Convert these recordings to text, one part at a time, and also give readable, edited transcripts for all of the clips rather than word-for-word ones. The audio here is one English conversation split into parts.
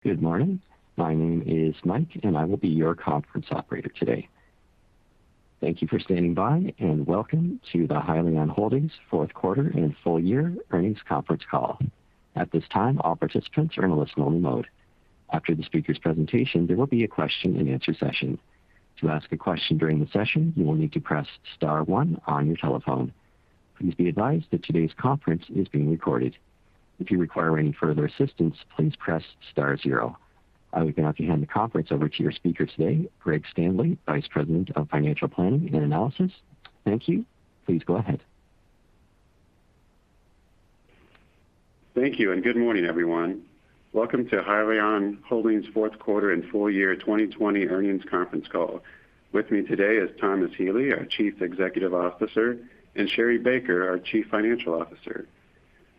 Good morning. My name is Mike, and I will be your conference operator today. Thank you for standing by, and welcome to the Hyliion Holdings fourth quarter and full year earnings conference call. At this time, all participants are in a listen-only mode. After the speaker's presentation, there will be a question-and-answer session. To ask a question during the session, you will need to press star one on your telephone. Please be advised that today's conference is being recorded. If you require any further assistance, please press star zero. I would now like to hand the conference over to your speaker today, Greg Standley, Vice President of Financial Planning and Analysis. Thank you. Please go ahead. Thank you, and good morning, everyone. Welcome to Hyliion Holdings fourth quarter and full year 2020 earnings conference call. With me today is Thomas Healy, our Chief Executive Officer, and Sherry Baker, our Chief Financial Officer.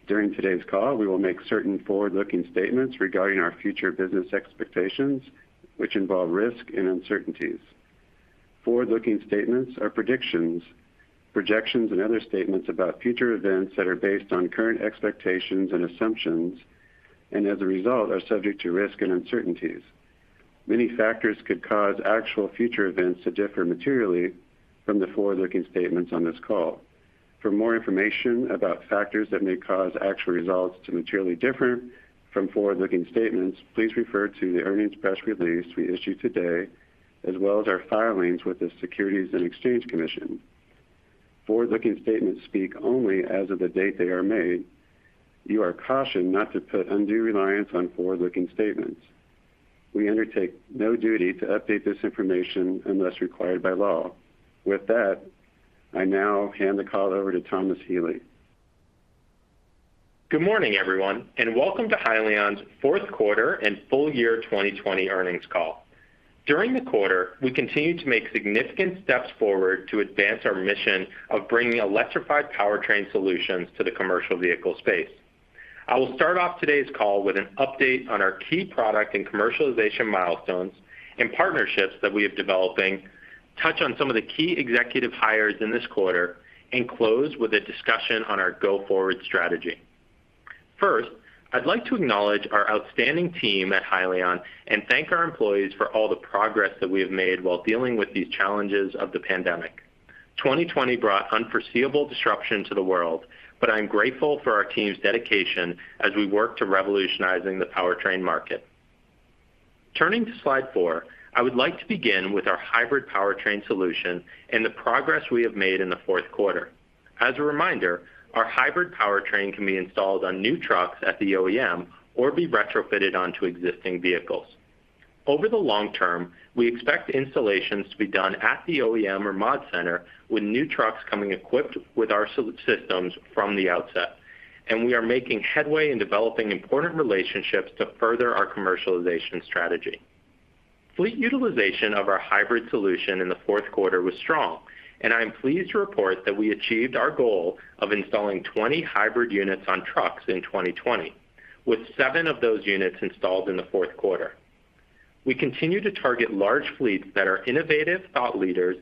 During today's call, we will make certain forward-looking statements regarding our future business expectations, which involve risk and uncertainties. Forward-looking statements are predictions, projections, and other statements about future events that are based on current expectations and assumptions, and as a result are subject to risk and uncertainties. Many factors could cause actual future events to differ materially from the forward-looking statements on this call. For more information about factors that may cause actual results to materially differ from forward-looking statements, please refer to the earnings press release we issued today, as well as our filings with the Securities and Exchange Commission. Forward-looking statements speak only as of the date they are made. You are cautioned not to put undue reliance on forward-looking statements. We undertake no duty to update this information unless required by law. With that, I now hand the call over to Thomas Healy. Good morning, everyone, and welcome to Hyliion's fourth quarter and full year 2020 earnings call. During the quarter, we continued to make significant steps forward to advance our mission of bringing electrified powertrain solutions to the commercial vehicle space. I will start off today's call with an update on our key product and commercialization milestones and partnerships that we have developing, touch on some of the key executive hires in this quarter, and close with a discussion on our go-forward strategy. First, I'd like to acknowledge our outstanding team at Hyliion and thank our employees for all the progress that we have made while dealing with these challenges of the pandemic. 2020 brought unforeseeable disruption to the world, but I'm grateful for our team's dedication as we work to revolutionizing the powertrain market. Turning to slide 4, I would like to begin with our hybrid powertrain solution and the progress we have made in the fourth quarter. As a reminder, our hybrid powertrain can be installed on new trucks at the OEM or be retrofitted onto existing vehicles. Over the long term, we expect installations to be done at the OEM or mod center with new trucks coming equipped with our systems from the outset. And we are making headway in developing important relationships to further our commercialization strategy. Fleet utilization of our hybrid solution in the fourth quarter was strong, and I am pleased to report that we achieved our goal of installing 20 hybrid units on trucks in 2020, with 7 of those units installed in the fourth quarter. We continue to target large fleets that are innovative thought leaders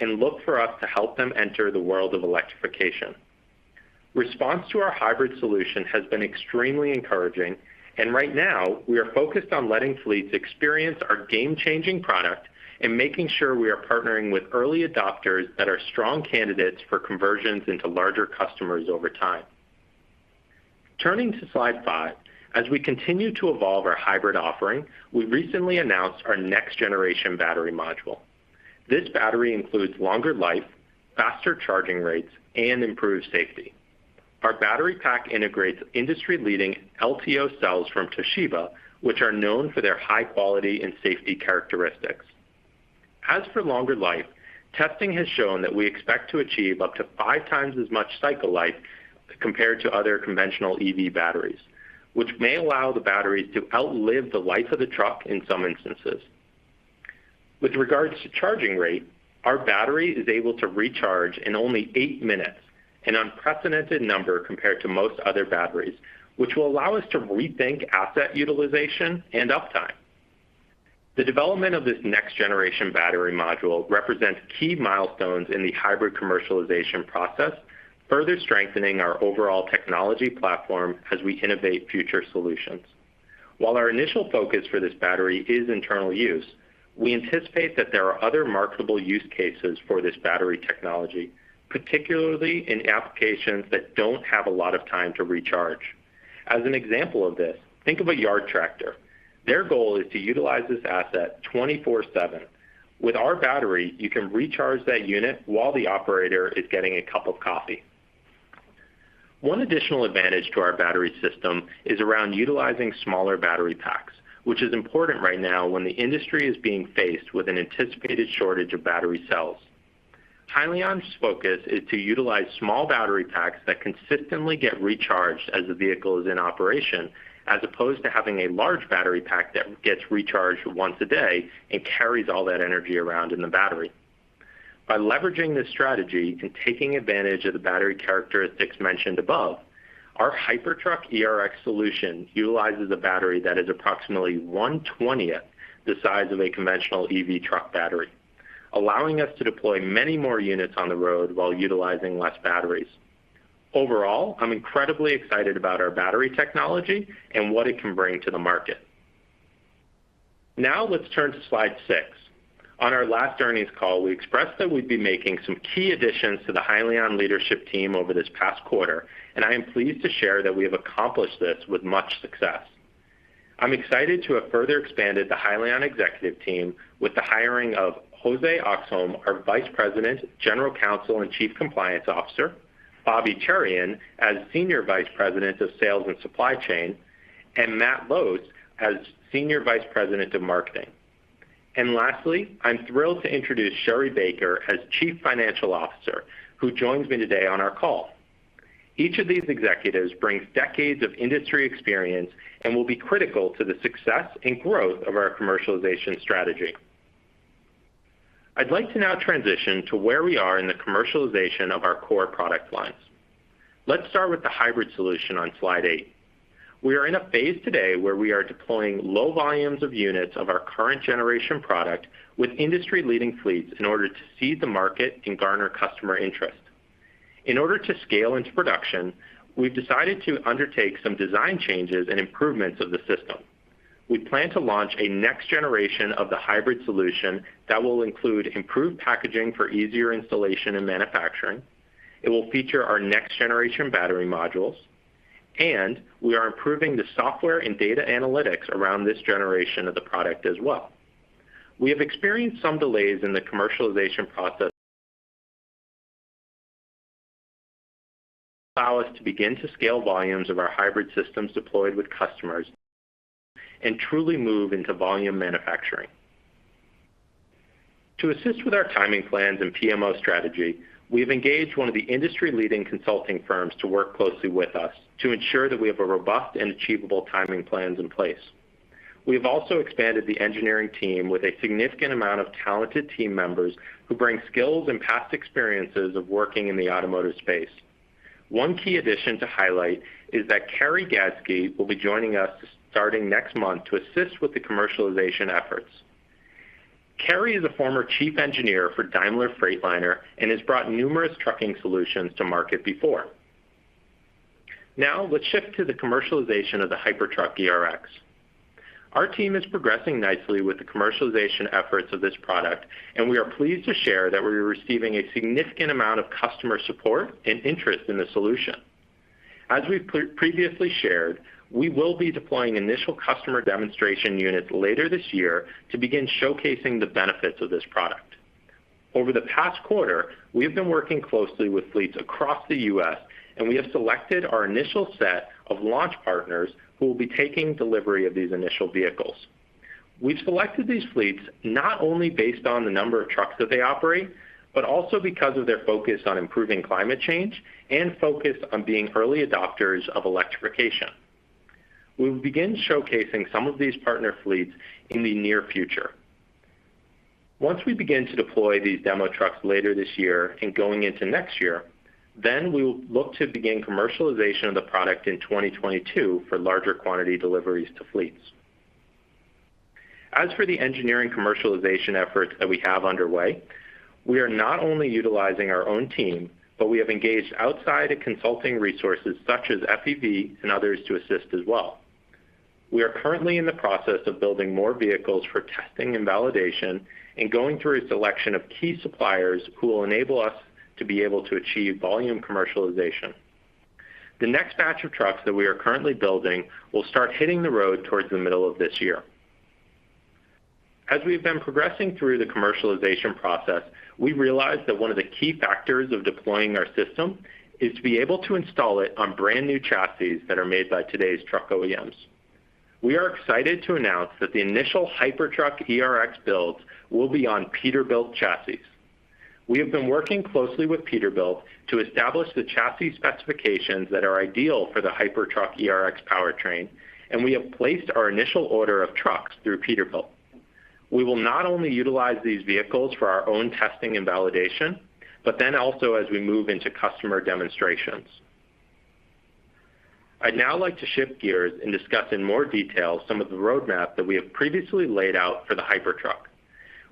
and look for us to help them enter the world of electrification. Response to our hybrid solution has been extremely encouraging, and right now, we are focused on letting fleets experience our game-changing product and making sure we are partnering with early adopters that are strong candidates for conversions into larger customers over time. Turning to slide 5, as we continue to evolve our hybrid offering, we recently announced our next-generation battery module. This battery includes longer life, faster charging rates, and improved safety. Our battery pack integrates industry-leading LTO cells from Toshiba, which are known for their high quality and safety characteristics. As for longer life, testing has shown that we expect to achieve up to 5 times as much cycle life compared to other conventional EV batteries, which may allow the batteries to outlive the life of the truck in some instances. With regards to charging rate, our battery is able to recharge in only 8 minutes, an unprecedented number compared to most other batteries, which will allow us to rethink asset utilization and uptime. The development of this next-generation battery module represents key milestones in the hybrid commercialization process, further strengthening our overall technology platform as we innovate future solutions. While our initial focus for this battery is internal use, we anticipate that there are other marketable use cases for this battery technology, particularly in applications that don't have a lot of time to recharge. As an example of this, think of a yard tractor. Their goal is to utilize this asset 24/7. With our battery, you can recharge that unit while the operator is getting a cup of coffee. One additional advantage to our battery system is around utilizing smaller battery packs, which is important right now when the industry is being faced with an anticipated shortage of battery cells. Hyliion's focus is to utilize small battery packs that consistently get recharged as the vehicle is in operation, as opposed to having a large battery pack that gets recharged once a day and carries all that energy around in the battery. By leveraging this strategy and taking advantage of the battery characteristics mentioned above, our Hypertruck ERX solution utilizes a battery that is approximately 1/20th the size of a conventional EV truck battery, allowing us to deploy many more units on the road while utilizing less batteries. Overall, I'm incredibly excited about our battery technology and what it can bring to the market. Now let's turn to slide 6. On our last earnings call, we expressed that we'd be making some key additions to the Hyliion leadership team over this past quarter, and I am pleased to share that we have accomplished this with much success. I'm excited to have further expanded the Hyliion executive team with the hiring of Jose Oxholm, our Vice President, General Counsel, and Chief Compliance Officer, Bobby Cherian as Senior Vice President of Sales and Supply Chain, and Matt Lose as Senior Vice President of Marketing. And lastly, I'm thrilled to introduce Sherry Baker as Chief Financial Officer, who joins me today on our call. Each of these executives brings decades of industry experience and will be critical to the success and growth of our commercialization strategy. I'd like to now transition to where we are in the commercialization of our core product lines. Let's start with the hybrid solution on slide 8. We are in a phase today where we are deploying low volumes of units of our current generation product with industry-leading fleets in order to seed the market and garner customer interest. In order to scale into production, we've decided to undertake some design changes and improvements of the system. We plan to launch a next generation of the hybrid solution that will include improved packaging for easier installation and manufacturing. It will feature our next generation battery modules, and we are improving the software and data analytics around this generation of the product as well. We have experienced some delays in the commercialization process allow us to begin to scale volumes of our hybrid systems deployed with customers and truly move into volume manufacturing. To assist with our timing plans and PMO strategy, we have engaged one of the industry-leading consulting firms to work closely with us to ensure that we have a robust and achievable timing plans in place. We have also expanded the engineering team with a significant amount of talented team members who bring skills and past experiences of working in the automotive space. One key addition to highlight is that Carrie Gadsky will be joining us starting next month to assist with the commercialization efforts. Carrie is a former chief engineer for Daimler Freightliner and has brought numerous trucking solutions to market before. Now let's shift to the commercialization of the Hypertruck ERX. Our team is progressing nicely with the commercialization efforts of this product, and we are pleased to share that we are receiving a significant amount of customer support and interest in the solution. As we've previously shared, we will be deploying initial customer demonstration units later this year to begin showcasing the benefits of this product. Over the past quarter, we have been working closely with fleets across the U.S., and we have selected our initial set of launch partners who will be taking delivery of these initial vehicles. We've selected these fleets not only based on the number of trucks that they operate, but also because of their focus on improving climate change and focus on being early adopters of electrification. We will begin showcasing some of these partner fleets in the near future. Once we begin to deploy these demo trucks later this year and going into next year, then we will look to begin commercialization of the product in 2022 for larger quantity deliveries to fleets. As for the engineering commercialization efforts that we have underway, we are not only utilizing our own team, but we have engaged outside consulting resources such as FEV and others to assist as well. We are currently in the process of building more vehicles for testing and validation and going through a selection of key suppliers who will enable us to be able to achieve volume commercialization. The next batch of trucks that we are currently building will start hitting the road towards the middle of this year. As we've been progressing through the commercialization process, we realized that one of the key factors of deploying our system is to be able to install it on brand new chassis that are made by today's truck OEMs. We are excited to announce that the initial Hypertruck ERX builds will be on Peterbilt chassis. We have been working closely with Peterbilt to establish the chassis specifications that are ideal for the Hypertruck ERX powertrain, and we have placed our initial order of trucks through Peterbilt. We will not only utilize these vehicles for our own testing and validation, but then also as we move into customer demonstrations. I'd now like to shift gears and discuss in more detail some of the roadmap that we have previously laid out for the Hypertruck.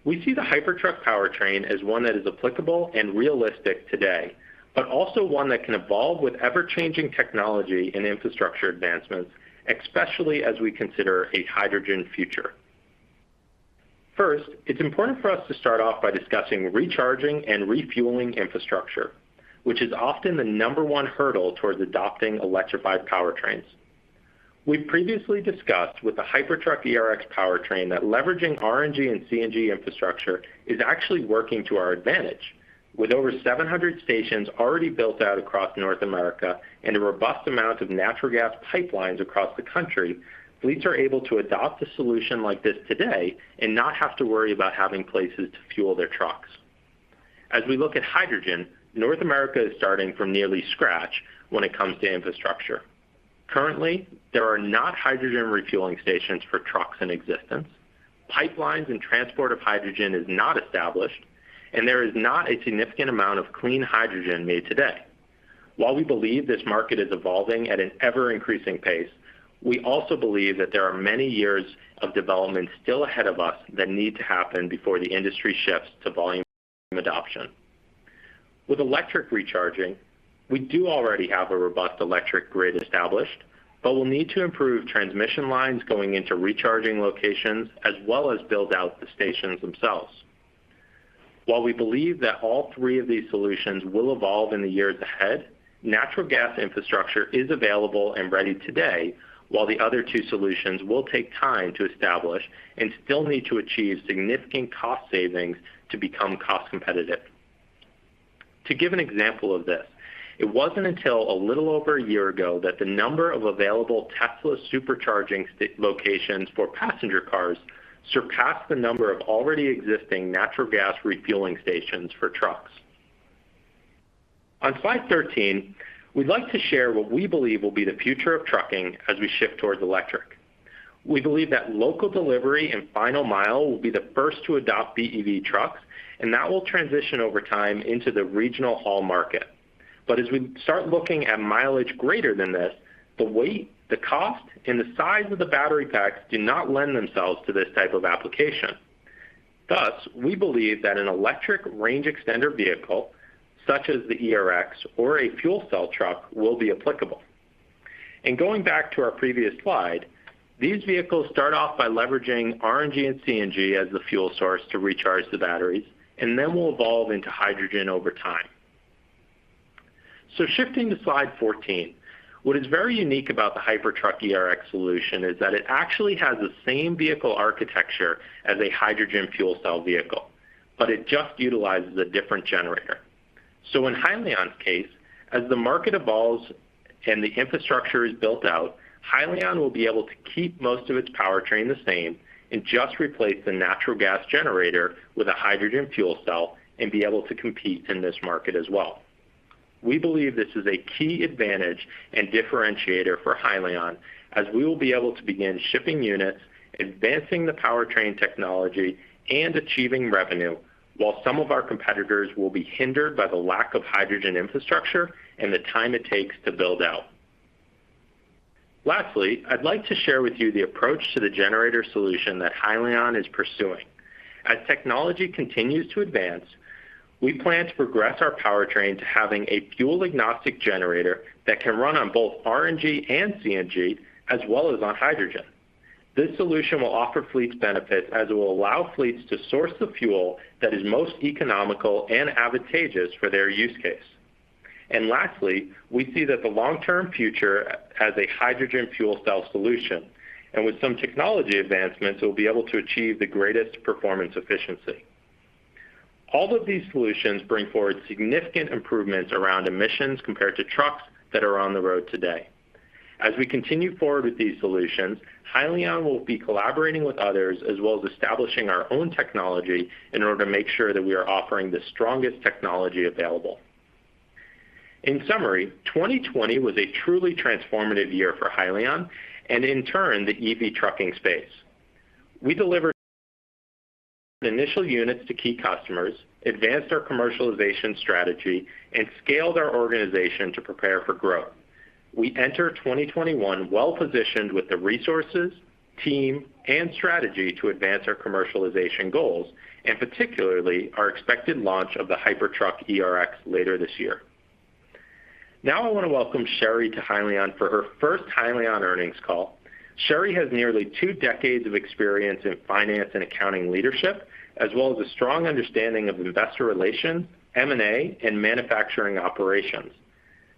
We see the Hypertruck powertrain as one that is applicable and realistic today, but also one that can evolve with ever-changing technology and infrastructure advancements, especially as we consider a hydrogen future. First, it's important for us to start off by discussing recharging and refueling infrastructure, which is often the number one hurdle towards adopting electrified powertrains. We've previously discussed with the Hypertruck ERX powertrain that leveraging RNG and CNG infrastructure is actually working to our advantage. With over 700 stations already built out across North America and a robust amount of natural gas pipelines across the country, fleets are able to adopt a solution like this today and not have to worry about having places to fuel their trucks. As we look at hydrogen, North America is starting from nearly scratch when it comes to infrastructure. Currently, there are not hydrogen refueling stations for trucks in existence. Pipelines and transport of hydrogen is not established, and there is not a significant amount of clean hydrogen made today. While we believe this market is evolving at an ever-increasing pace, we also believe that there are many years of development still ahead of us that need to happen before the industry shifts to volume adoption. With electric recharging, we do already have a robust electric grid established, but we'll need to improve transmission lines going into recharging locations as well as build out the stations themselves. While we believe that all three of these solutions will evolve in the years ahead, natural gas infrastructure is available and ready today, while the other two solutions will take time to establish and still need to achieve significant cost savings to become cost competitive. To give an example of this, it wasn't until a little over a year ago that the number of available Tesla supercharging locations for passenger cars surpassed the number of already existing natural gas refueling stations for trucks. On slide 13, we'd like to share what we believe will be the future of trucking as we shift towards electric. We believe that local delivery and final mile will be the first to adopt BEV trucks, and that will transition over time into the regional haul market. But as we start looking at mileage greater than this, the weight, the cost, and the size of the battery packs do not lend themselves to this type of application. Thus, we believe that an electric range extender vehicle, such as the ERX or a fuel cell truck, will be applicable. And going back to our previous slide, these vehicles start off by leveraging RNG and CNG as the fuel source to recharge the batteries, and then will evolve into hydrogen over time. So shifting to slide 14, what is very unique about the Hypertruck ERX solution is that it actually has the same vehicle architecture as a hydrogen fuel cell vehicle, but it just utilizes a different generator. So in Hyliion's case, as the market evolves and the infrastructure is built out, Hyliion will be able to keep most of its powertrain the same and just replace the natural gas generator with a hydrogen fuel cell and be able to compete in this market as well. We believe this is a key advantage and differentiator for Hyliion, as we will be able to begin shipping units, advancing the powertrain technology, and achieving revenue, while some of our competitors will be hindered by the lack of hydrogen infrastructure and the time it takes to build out. Lastly, I'd like to share with you the approach to the generator solution that Hyliion is pursuing. As technology continues to advance, we plan to progress our powertrain to having a fuel-agnostic generator that can run on both RNG and CNG, as well as on hydrogen. This solution will offer fleets benefits as it will allow fleets to source the fuel that is most economical and advantageous for their use case. And lastly, we see that the long-term future as a hydrogen fuel cell solution, and with some technology advancements, it will be able to achieve the greatest performance efficiency. All of these solutions bring forward significant improvements around emissions compared to trucks that are on the road today. As we continue forward with these solutions, Hyliion will be collaborating with others as well as establishing our own technology in order to make sure that we are offering the strongest technology available. In summary, 2020 was a truly transformative year for Hyliion and in turn the EV trucking space. We delivered initial units to key customers, advanced our commercialization strategy, and scaled our organization to prepare for growth. We enter 2021 well-positioned with the resources, team, and strategy to advance our commercialization goals, and particularly our expected launch of the Hypertruck ERX later this year. Now I want to welcome Sherry to Hyliion for her first Hyliion earnings call. Sherry has nearly 2 decades of experience in finance and accounting leadership, as well as a strong understanding of investor relations, M&A, and manufacturing operations.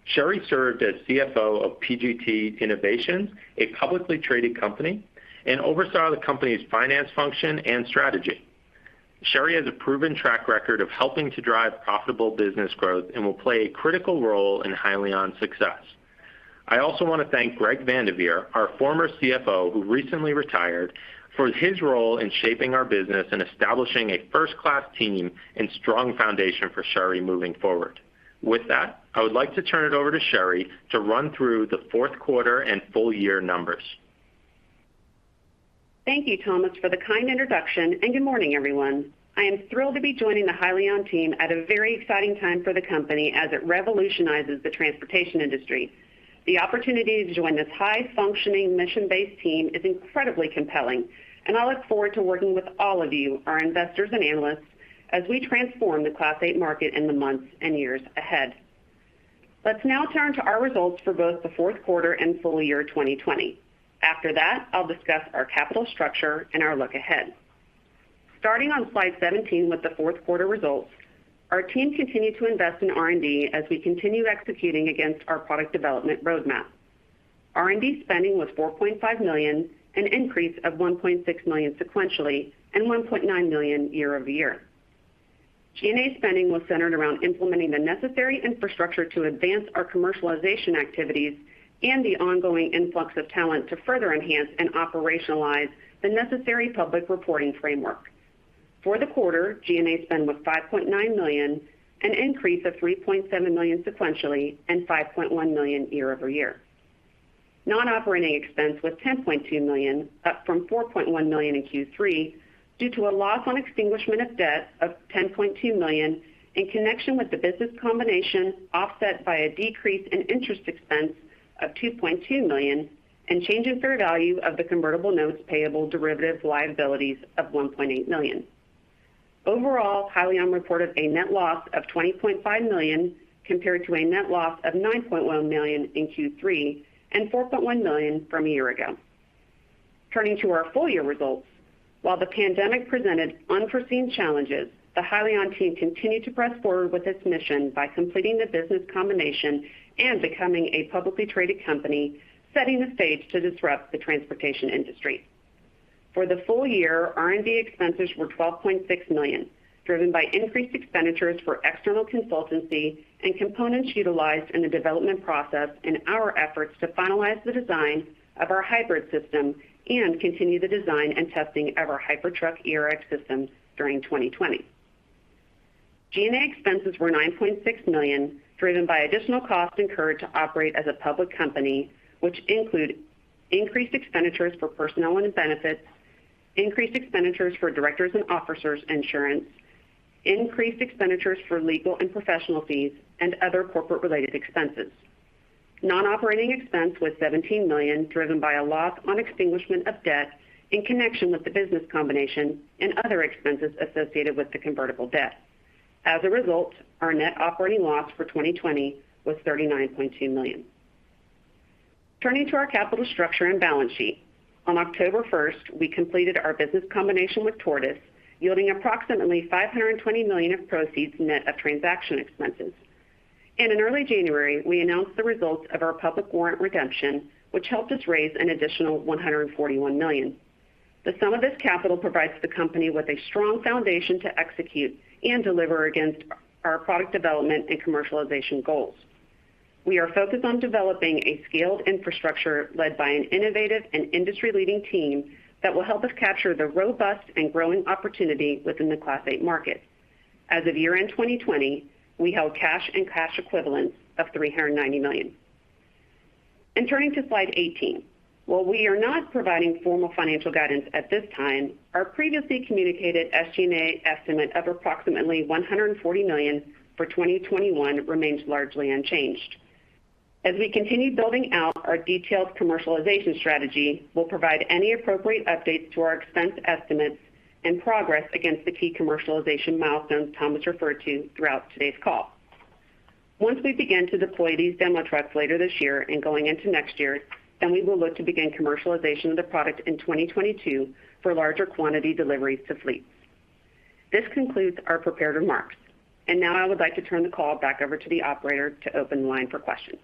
Sherry served as CFO of PGT Innovations, a publicly traded company, and oversaw the company's finance function and strategy. Sherry has a proven track record of helping to drive profitable business growth and will play a critical role in Hyliion's success. I also want to thank Greg Vanderveer, our former CFO who recently retired, for his role in shaping our business and establishing a first-class team and strong foundation for Sherry moving forward. With that, I would like to turn it over to Sherry to run through the fourth quarter and full year numbers. Thank you, Thomas, for the kind introduction, and good morning, everyone. I am thrilled to be joining the Hyliion team at a very exciting time for the company as it revolutionizes the transportation industry. The opportunity to join this high-functioning, mission-based team is incredibly compelling, and I look forward to working with all of you, our investors and analysts, as we transform the Class 8 market in the months and years ahead. Let's now turn to our results for both the fourth quarter and full year 2020. After that, I'll discuss our capital structure and our look ahead. Starting on slide 17 with the fourth quarter results, our team continued to invest in R&D as we continue executing against our product development roadmap. R&D spending was $4.5 million, an increase of $1.6 million sequentially and $1.9 million year over year. G&A spending was centered around implementing the necessary infrastructure to advance our commercialization activities and the ongoing influx of talent to further enhance and operationalize the necessary public reporting framework. For the quarter, G&A spend was $5.9 million, an increase of $3.7 million sequentially and $5.1 million year over year. Non-operating expense was $10.2 million, up from $4.1 million in Q3, due to a loss on extinguishment of debt of $10.2 million in connection with the business combination, offset by a decrease in interest expense of $2.2 million and change in fair value of the convertible notes payable derivative liabilities of $1.8 million. Overall, Hyliion reported a net loss of $20.5 million compared to a net loss of $9.1 million in Q3 and $4.1 million from a year ago. Turning to our full year results, while the pandemic presented unforeseen challenges, the Hyliion team continued to press forward with its mission by completing the business combination and becoming a publicly traded company, setting the stage to disrupt the transportation industry. For the full year, R&D expenses were $12.6 million, driven by increased expenditures for external consultancy and components utilized in the development process in our efforts to finalize the design of our hybrid system and continue the design and testing of our Hypertruck ERX system during 2020. G&A expenses were $9.6 million, driven by additional costs incurred to operate as a public company, which include increased expenditures for personnel and benefits, increased expenditures for directors and officers insurance, increased expenditures for legal and professional fees, and other corporate-related expenses. Non-operating expense was $17 million, driven by a loss on extinguishment of debt in connection with the business combination and other expenses associated with the convertible debt. As a result, our net operating loss for 2020 was $39.2 million. Turning to our capital structure and balance sheet, On October 1st, we completed our business combination with Tortoise, yielding approximately $520 million of proceeds net of transaction expenses. And in early January, we announced the results of our public warrant redemption, which helped us raise an additional $141 million. The sum of this capital provides the company with a strong foundation to execute and deliver against our product development and commercialization goals. We are focused on developing a scaled infrastructure led by an innovative and industry-leading team that will help us capture the robust and growing opportunity within the Class 8 market. As of year-end 2020, we held cash and cash equivalents of $390 million. And turning to slide 18, while we are not providing formal financial guidance at this time, our previously communicated SG&A estimate of approximately $140 million for 2021 remains largely unchanged. As we continue building out our detailed commercialization strategy, we'll provide any appropriate updates to our expense estimates and progress against the key commercialization milestones Thomas referred to throughout today's call. Once we begin to deploy these demo trucks later this year and going into next year, then we will look to begin commercialization of the product in 2022 for larger quantity deliveries to fleets. This concludes our prepared remarks. And now I would like to turn the call back over to the operator to open the line for questions.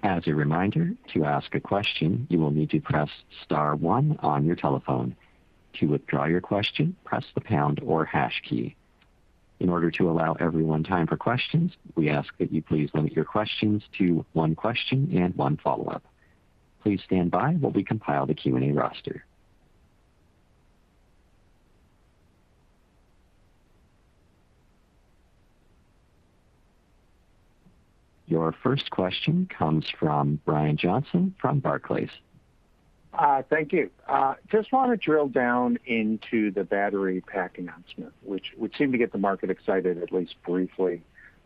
As a reminder, to ask a question, you will need to press star 1 on your telephone. To withdraw your question, press the pound or hash key. In order to allow everyone time for questions, we ask that you please limit your questions to 1 question and 1 follow-up. Please stand by while we compile the Q&A roster. Your first question comes from Brian Johnson from Barclays. Thank you. Just want to drill down into the battery pack announcement, which would seem to get the market excited, at least briefly.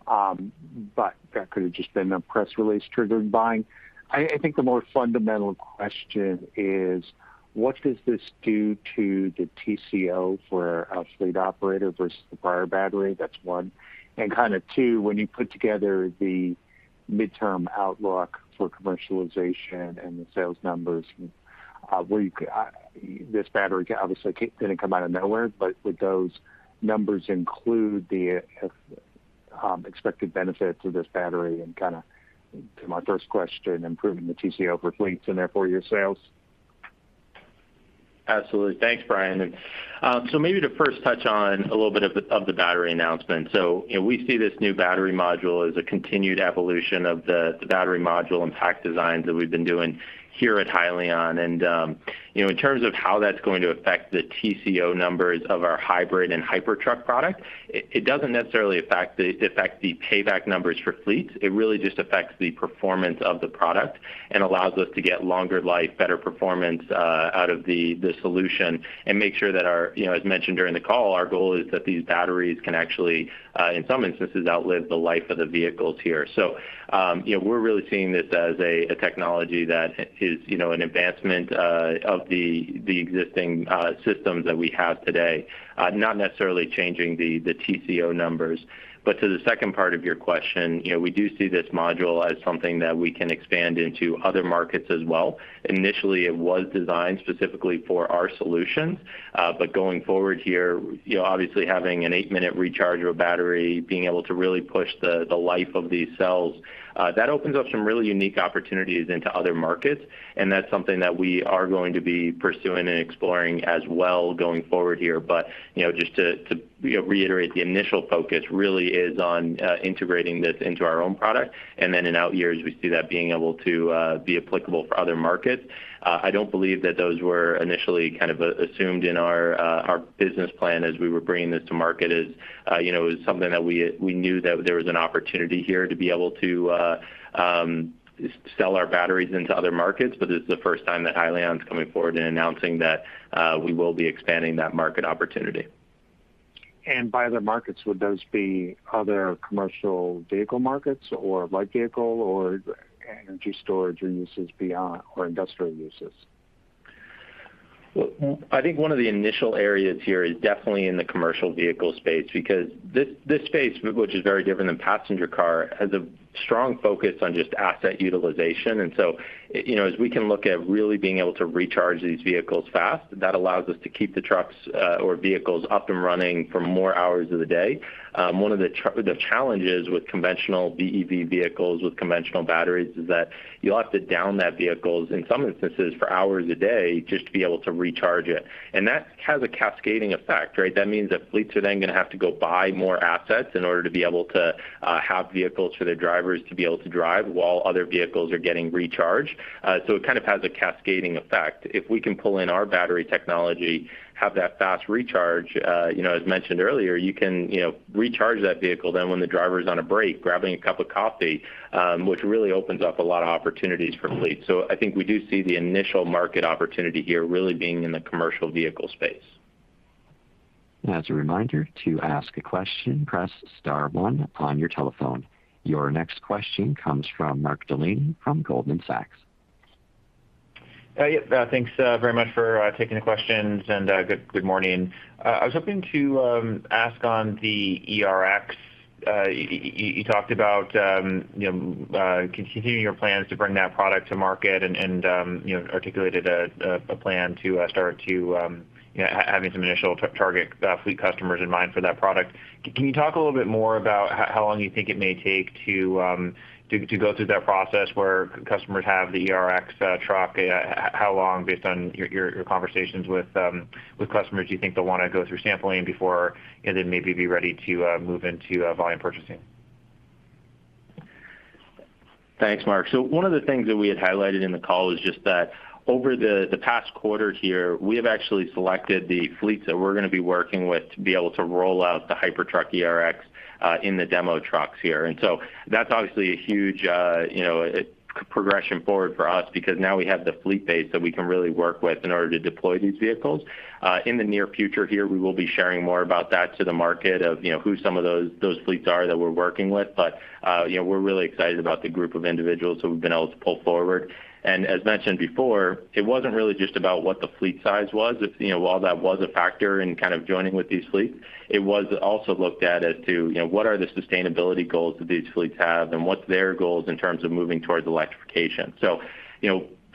But that could have just been a press release triggering buying. I think the more fundamental question is, what does this do to the TCO for a fleet operator versus the prior battery? That's one. And kind of two, when you put together the midterm outlook for commercialization and the sales numbers, where you could, this battery obviously didn't come out of nowhere, but would those numbers include the expected benefits of this battery and kind of, to my first question, improving the TCO for fleets and therefore your sales? Absolutely. Thanks, Brian. And so maybe to first touch on a little bit of the battery announcement. So we see this new battery module as a continued evolution of the battery module and pack designs that we've been doing here at Hyliion. And in terms of how that's going to affect the TCO numbers of our hybrid and Hypertruck product, it doesn't necessarily affect the payback numbers for fleets. It really just affects the performance of the product and allows us to get longer life, better performance out of the solution, and make sure that as mentioned during the call, our goal is that these batteries can actually, in some instances, outlive the life of the vehicles here. So, we're really seeing this as a technology that is, an advancement of the existing systems that we have today, not necessarily changing the TCO numbers. But to the second part of your question, we do see this module as something that we can expand into other markets as well. Initially, it was designed specifically for our solutions, but going forward here, obviously having an 8-minute rechargeable battery, being able to really push the life of these cells, that opens up some really unique opportunities into other markets, and that's something that we are going to be pursuing and exploring as well going forward here. But just to reiterate, the initial focus really is on integrating this into our own product, and then in out years we see that being able to be applicable for other markets. I don't believe that those were initially kind of assumed in our business plan as we were bringing this to market. As it was something that we knew that there was an opportunity here to be able to sell our batteries into other markets, but this is the first time that Hyliion's coming forward and announcing that we will be expanding that market opportunity. And by other markets, would those be other commercial vehicle markets or light vehicle or energy storage or uses beyond, or industrial uses? Well, I think one of the initial areas here is definitely in the commercial vehicle space, because this space, which is very different than passenger car, has a strong focus on just asset utilization. And so as we can look at really being able to recharge these vehicles fast, that allows us to keep the trucks or vehicles up and running for more hours of the day. One of the challenges with conventional BEV vehicles with conventional batteries is that you'll have to down that vehicles in some instances for hours a day just to be able to recharge it. And that has a cascading effect, right? That means that fleets are then going to have to go buy more assets in order to be able to have vehicles for their drivers to be able to drive while other vehicles are getting recharged. So it kind of has a cascading effect. If we can pull in our battery technology, have that fast recharge, as mentioned earlier, you can, recharge that vehicle then when the driver's on a break, grabbing a cup of coffee, which really opens up a lot of opportunities for fleets. So I think we do see the initial market opportunity here really being in the commercial vehicle space. As a reminder, to ask a question, press *1 on your telephone. Your next question comes from Mark Delaney from Goldman Sachs. Thanks very much for taking the questions, and good morning. I was hoping to ask on the ERX. You talked about continuing your plans to bring that product to market, and articulated a plan to start to having some initial target fleet customers in mind for that product. Can you talk a little bit more about how long you think it may take to go through that process where customers have the ERX truck? How long, based on your conversations with customers, do you think they'll want to go through sampling before they maybe be ready to move into volume purchasing? Thanks, Mark. So one of the things that we had highlighted in the call was just that over the past quarter here, we have actually selected the fleets that we're going to be working with to be able to roll out the Hypertruck ERX in the demo trucks here. And so that's obviously a huge progression forward for us, because now we have the fleet base that we can really work with in order to deploy these vehicles. In the near future here, we will be sharing more about that to the market of who some of those fleets are that we're working with. But we're really excited about the group of individuals that we've been able to pull forward. And as mentioned before, it wasn't really just about what the fleet size was. While that was a factor in kind of joining with these fleets, it was also looked at as to what are the sustainability goals that these fleets have, and what's their goals in terms of moving towards electrification. So,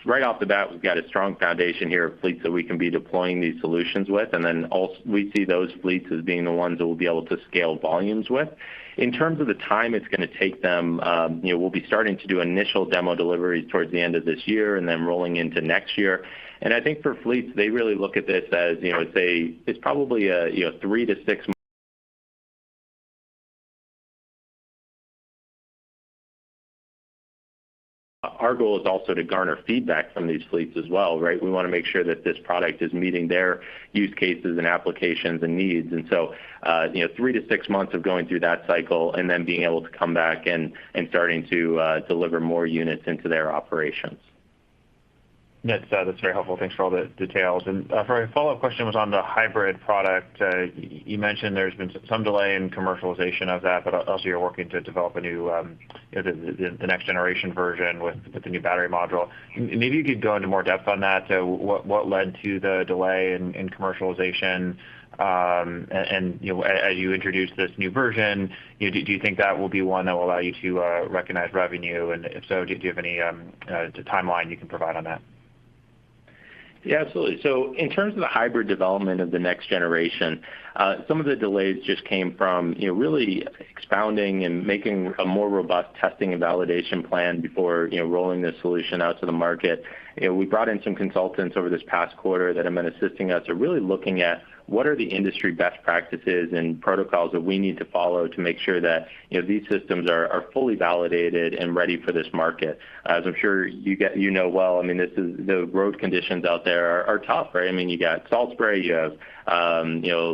right off the bat, we've got a strong foundation here of fleets that we can be deploying these solutions with, and then also we see those fleets as being the ones that we'll be able to scale volumes with. In terms of the time it's going to take them, we'll be starting to do initial demo deliveries towards the end of this year and then rolling into next year. And I think for fleets, they really look at this as, it's probably a 3 to 6 months. Our goal is also to garner feedback from these fleets as well, right? We want to make sure that this product is meeting their use cases and applications and needs. And so, 3 to 6 months of going through that cycle and then being able to come back and starting to deliver more units into their operations. That's very helpful. Thanks for all the details. And for a follow-up question was on the hybrid product. You mentioned there's been some delay in commercialization of that, but also you're working to develop a new, the next generation version with the new battery module. Maybe you could go into more depth on that. What led to the delay in commercialization? And as you introduce this new version, do you think that will be one that will allow you to recognize revenue? And if so, do you have any timeline you can provide on that? Yeah, absolutely. So in terms of the hybrid development of the next generation, some of the delays just came from really expounding and making a more robust testing and validation plan before rolling this solution out to the market. We brought in some consultants over this past quarter that have been assisting us at really looking at what are the industry best practices and protocols that we need to follow to make sure that these systems are fully validated and ready for this market. As I'm sure well, I mean, this is the road conditions out there are tough, right? I mean, you got salt spray, you have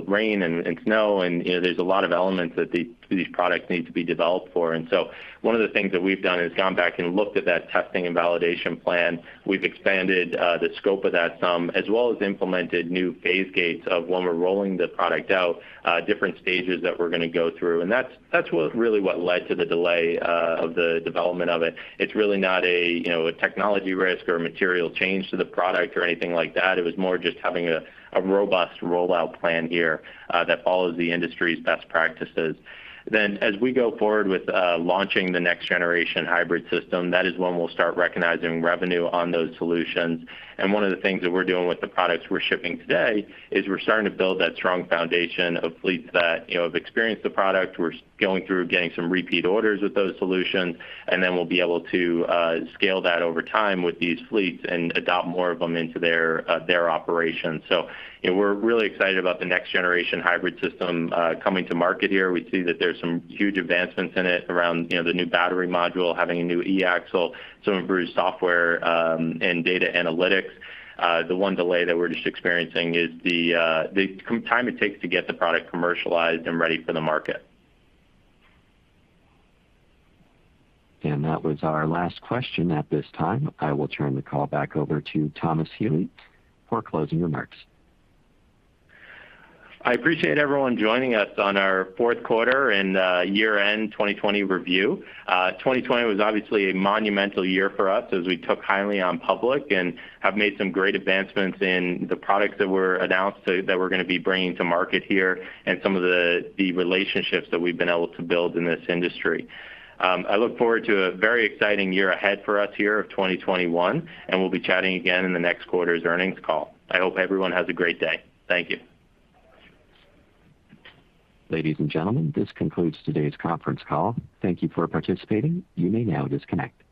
rain and snow, and there's a lot of elements that these products need to be developed for. And so one of the things that we've done is gone back and looked at that testing and validation plan. We've expanded the scope of that some, as well as implemented new phase gates of when we're rolling the product out, different stages that we're going to go through. And that's what led to the delay of the development of it. It's really not a technology risk or a material change to the product or anything like that. It was more just having a robust rollout plan here that follows the industry's best practices. Then as we go forward with launching the next generation hybrid system, that is when we'll start recognizing revenue on those solutions. And one of the things that we're doing with the products we're shipping today is we're starting to build that strong foundation of fleets that have experienced the product. We're going through getting some repeat orders with those solutions, and then we'll be able to scale that over time with these fleets and adopt more of them into their operations. So we're really excited about the next generation hybrid system coming to market here. We see that there's some huge advancements in it around the new battery module, having a new e-axle, some improved software and data analytics. The one delay that we're just experiencing is the time it takes to get the product commercialized and ready for the market. And that was our last question at this time. I will turn the call back over to Thomas Healy for closing remarks. I appreciate everyone joining us on our fourth quarter and year-end 2020 review. 2020 was obviously a monumental year for us as we took Hyliion public and have made some great advancements in the products that were announced that we're going to be bringing to market here and some of the relationships that we've been able to build in this industry. I look forward to a very exciting year ahead for us here of 2021, and we'll be chatting again in the next quarter's earnings call. I hope everyone has a great day. Thank you. Ladies and gentlemen, this concludes today's conference call. Thank you for participating. You may now disconnect.